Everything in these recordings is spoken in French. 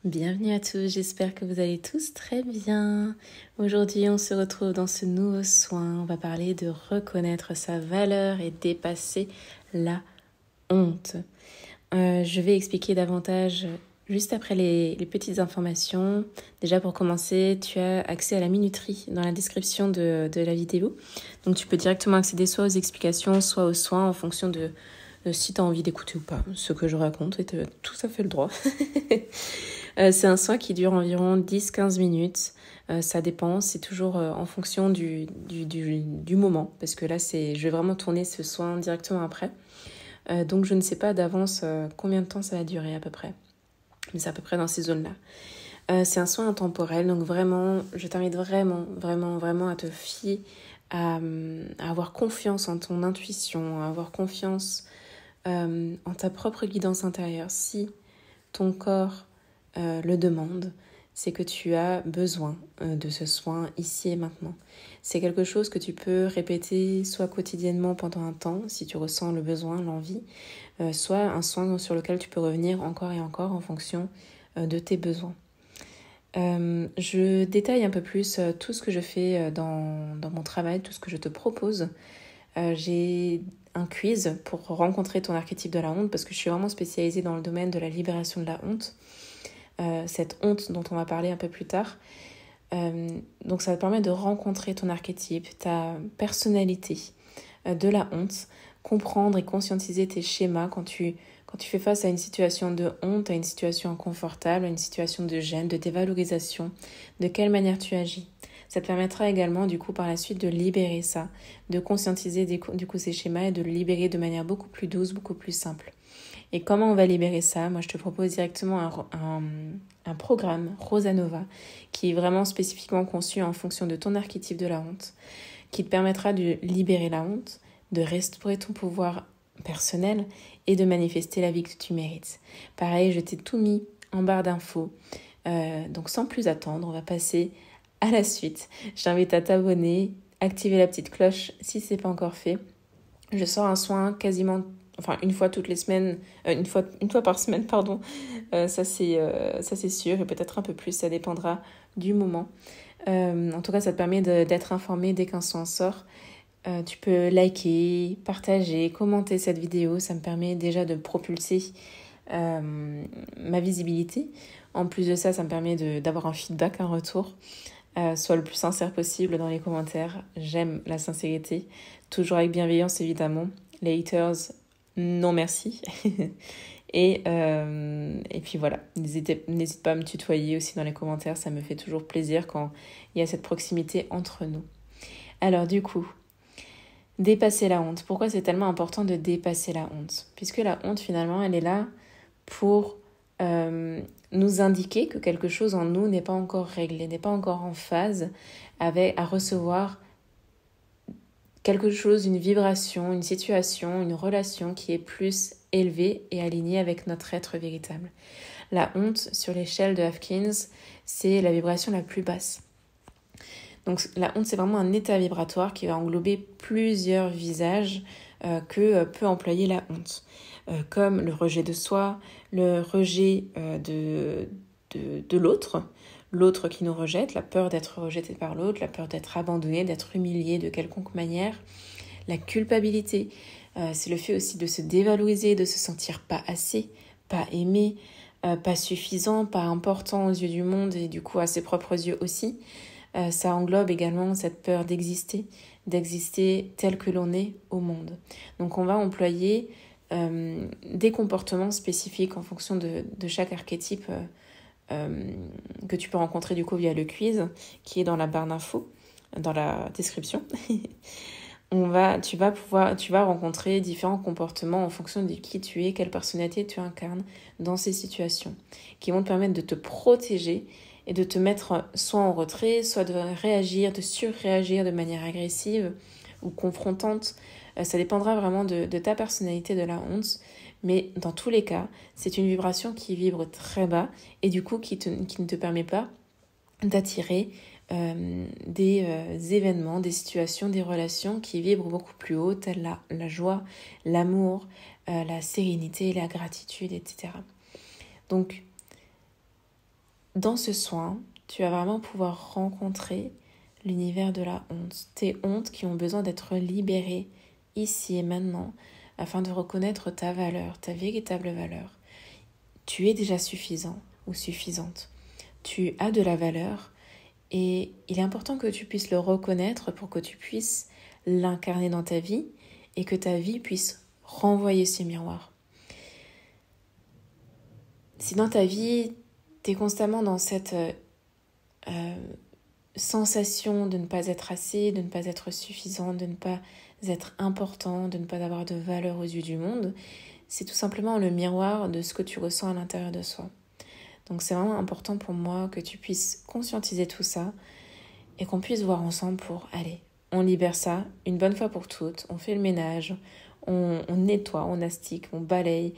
Bienvenue à tous, j'espère que vous allez tous très bien. Aujourd'hui, on se retrouve dans ce nouveau soin. On va parler de reconnaître sa valeur et dépasser la honte. Je vais expliquer davantage juste après les petites informations. Déjà pour commencer, tu as accès à la minuterie dans la description de la vidéo. Donc tu peux directement accéder soit aux explications, soit aux soins en fonction de si tu as envie d'écouter ou pas ce que je raconte, et tu as tout à fait le droit. C'est un soin qui dure environ 10-15 minutes. Ça dépend, c'est toujours en fonction du moment. Parce que là, je vais vraiment tourner ce soin directement après. Donc je ne sais pas d'avance combien de temps ça va durer à peu près. Mais c'est à peu près dans ces zones-là. C'est un soin intemporel, donc vraiment, je t'invite vraiment à te fier, à avoir confiance en ton intuition, à avoir confiance en ta propre guidance intérieure. Si ton corps le demande, c'est que tu as besoin de ce soin ici et maintenant. C'est quelque chose que tu peux répéter soit quotidiennement pendant un temps, si tu ressens le besoin, l'envie, soit un soin sur lequel tu peux revenir encore et encore en fonction de tes besoins. Je détaille un peu plus tout ce que je fais dans mon travail, tout ce que je te propose. J'ai un quiz pour rencontrer ton archétype de la honte parce que je suis vraiment spécialisée dans le domaine de la libération de la honte. Cette honte dont on va parler un peu plus tard. Donc ça va te permettre de rencontrer ton archétype, ta personnalité de la honte, comprendre et conscientiser tes schémas quand tu fais face à une situation de honte, à une situation inconfortable, à une situation de gêne, de dévalorisation, de quelle manière tu agis. Ça te permettra également du coup par la suite de libérer ça, de conscientiser du coup ces schémas et de le libérer de manière beaucoup plus douce, beaucoup plus simple. Et comment on va libérer ça? Moi, je te propose directement un programme Rosanova qui est vraiment spécifiquement conçu en fonction de ton archétype de la honte, qui te permettra de libérer la honte, de restaurer ton pouvoir personnel et de manifester la vie que tu mérites. Pareil, je t'ai tout mis en barre d'infos. Donc sans plus attendre, on va passer à la suite. Je t'invite à t'abonner, activer la petite cloche si ce n'est pas encore fait. Je sors un soin quasiment, une fois toutes les semaines, une fois par semaine, pardon. Ça c'est sûr, et peut-être un peu plus, ça dépendra du moment. En tout cas, ça te permet d'être informé dès qu'un soin sort. Tu peux liker, partager, commenter cette vidéo. Ça me permet déjà de propulser ma visibilité. En plus de ça, ça me permet d'avoir un feedback, un retour. Soit le plus sincère possible dans les commentaires. J'aime la sincérité, toujours avec bienveillance évidemment. Les haters, non merci. Et puis voilà, n'hésite pas à me tutoyer aussi dans les commentaires, ça me fait toujours plaisir quand il y a cette proximité entre nous. Alors du coup, dépasser la honte. Pourquoi c'est tellement important de dépasser la honte? Puisque la honte finalement, elle est là pour nous indiquer que quelque chose en nous n'est pas encore réglé, n'est pas encore en phase à recevoir quelque chose, une vibration, une situation, une relation qui est plus élevée et alignée avec notre être véritable. La honte, sur l'échelle de Hawkins, c'est la vibration la plus basse. Donc la honte, c'est vraiment un état vibratoire qui va englober plusieurs visages que peut employer la honte. Comme le rejet de soi, le rejet de l'autre qui nous rejette, la peur d'être rejeté par l'autre, la peur d'être abandonné, d'être humilié de quelconque manière, la culpabilité, c'est le fait aussi de se dévaloriser, de se sentir pas assez, pas aimé, pas suffisant, pas important aux yeux du monde et du coup à ses propres yeux aussi. Ça englobe également cette peur d'exister tel que l'on est au monde. Donc on va employer des comportements spécifiques en fonction de chaque archétype que tu peux rencontrer du coup via le quiz qui est dans la barre d'infos, dans la description. Tu vas rencontrer différents comportements en fonction de qui tu es, quelle personnalité tu incarnes dans ces situations, qui vont te permettre de te protéger et de te mettre soit en retrait, soit de réagir, de surréagir de manière agressive ou confrontante. Ça dépendra vraiment de ta personnalité, de la honte. Mais dans tous les cas, c'est une vibration qui vibre très bas et du coup qui ne te permet pas d'attirer des événements, des situations, des relations qui vibrent beaucoup plus haut, telles la joie, l'amour, la sérénité, la gratitude, etc. Donc, dans ce soin, tu vas vraiment pouvoir rencontrer l'univers de la honte. Tes hontes qui ont besoin d'être libérées ici et maintenant afin de reconnaître ta valeur, ta véritable valeur. Tu es déjà suffisant ou suffisante. Tu as de la valeur et il est important que tu puisses le reconnaître pour que tu puisses l'incarner dans ta vie et que ta vie puisse renvoyer ce miroir. Si dans ta vie, tu es constamment dans cette sensation de ne pas être assez, de ne pas être suffisant, de ne pas être important, de ne pas avoir de valeur aux yeux du monde, c'est tout simplement le miroir de ce que tu ressens à l'intérieur de soi. Donc c'est vraiment important pour moi que tu puisses conscientiser tout ça et qu'on puisse voir ensemble pour, allez, on libère ça une bonne fois pour toutes, on fait le ménage, on nettoie, on astique, on balaye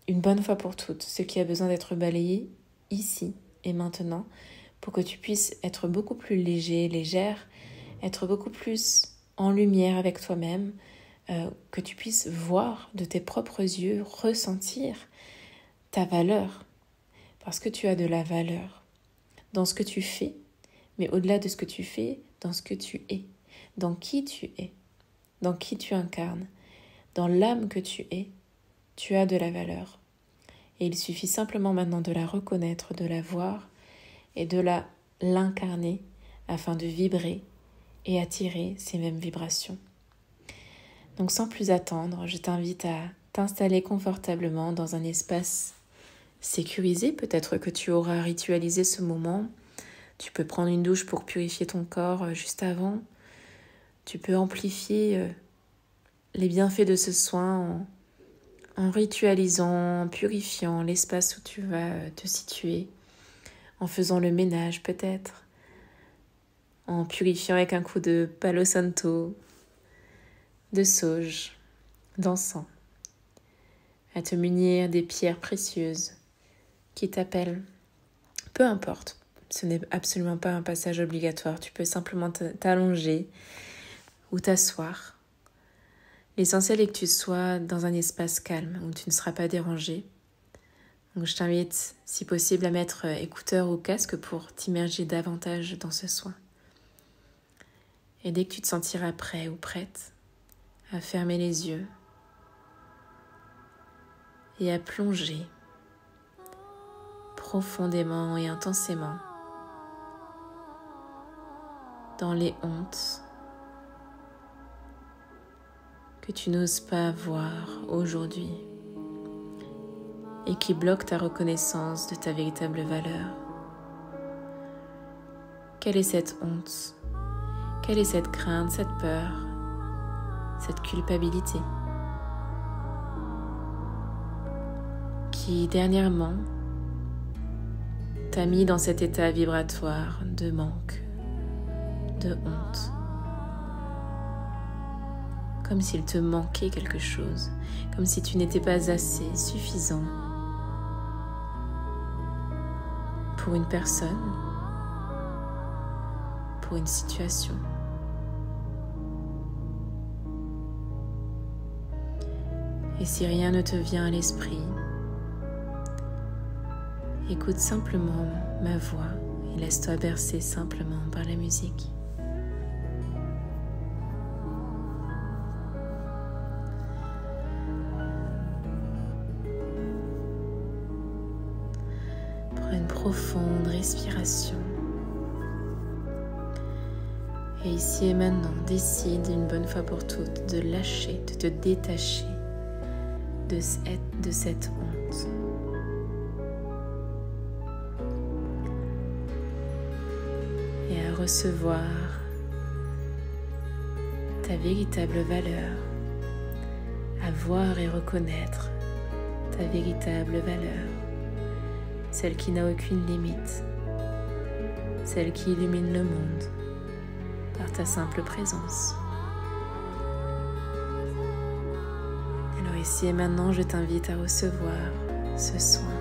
une bonne fois pour toutes ce qui a besoin d'être balayé ici et maintenant pour que tu puisses être beaucoup plus léger, légère, être beaucoup plus en lumière avec toi-même, que tu puisses voir de tes propres yeux, ressentir ta valeur, parce que tu as de la valeur dans ce que tu fais, mais au-delà de ce que tu fais, dans ce que tu es, dans qui tu es, dans qui tu incarnes, dans l'âme que tu as de la valeur. Et il suffit simplement maintenant de la reconnaître, de la voir et de l'incarner afin de vibrer et attirer ces mêmes vibrations. Donc sans plus attendre, je t'invite à t'installer confortablement dans un espace sécurisé. Peut-être que tu auras ritualisé ce moment. Tu peux prendre une douche pour purifier ton corps juste avant. Tu peux amplifier les bienfaits de ce soin en ritualisant, en purifiant l'espace où tu vas te situer, en faisant le ménage peut-être, en purifiant avec un coup de palo santo, de sauge, d'encens, à te munir des pierres précieuses qui t'appellent. Peu importe, ce n'est absolument pas un passage obligatoire, tu peux simplement t'allonger ou t'asseoir. L'essentiel est que tu sois dans un espace calme où tu ne seras pas dérangé. Donc je t'invite, si possible, à mettre écouteurs ou casque pour t'immerger davantage dans ce soin. Et dès que tu te sentiras prêt ou prête, à fermer les yeux et à plonger profondément et intensément dans les hontes que tu n'oses pas voir aujourd'hui et qui bloquent ta reconnaissance de ta véritable valeur. Quelle est cette honte? Quelle est cette crainte, cette peur, cette culpabilité qui dernièrement t'a mis dans cet état vibratoire de manque, de honte, comme s'il te manquait quelque chose, comme si tu n'étais pas assez suffisant pour une personne, pour une situation. Et si rien ne te vient à l'esprit, écoute simplement ma voix et laisse-toi bercer simplement par la musique. Prends une profonde respiration. Et ici et maintenant, décide une bonne fois pour toutes de lâcher, de te détacher de cette honte. Et à recevoir ta véritable valeur, à voir et reconnaître ta véritable valeur, celle qui n'a aucune limite, celle qui illumine le monde par ta simple présence. Alors ici et maintenant, je t'invite à recevoir ce soin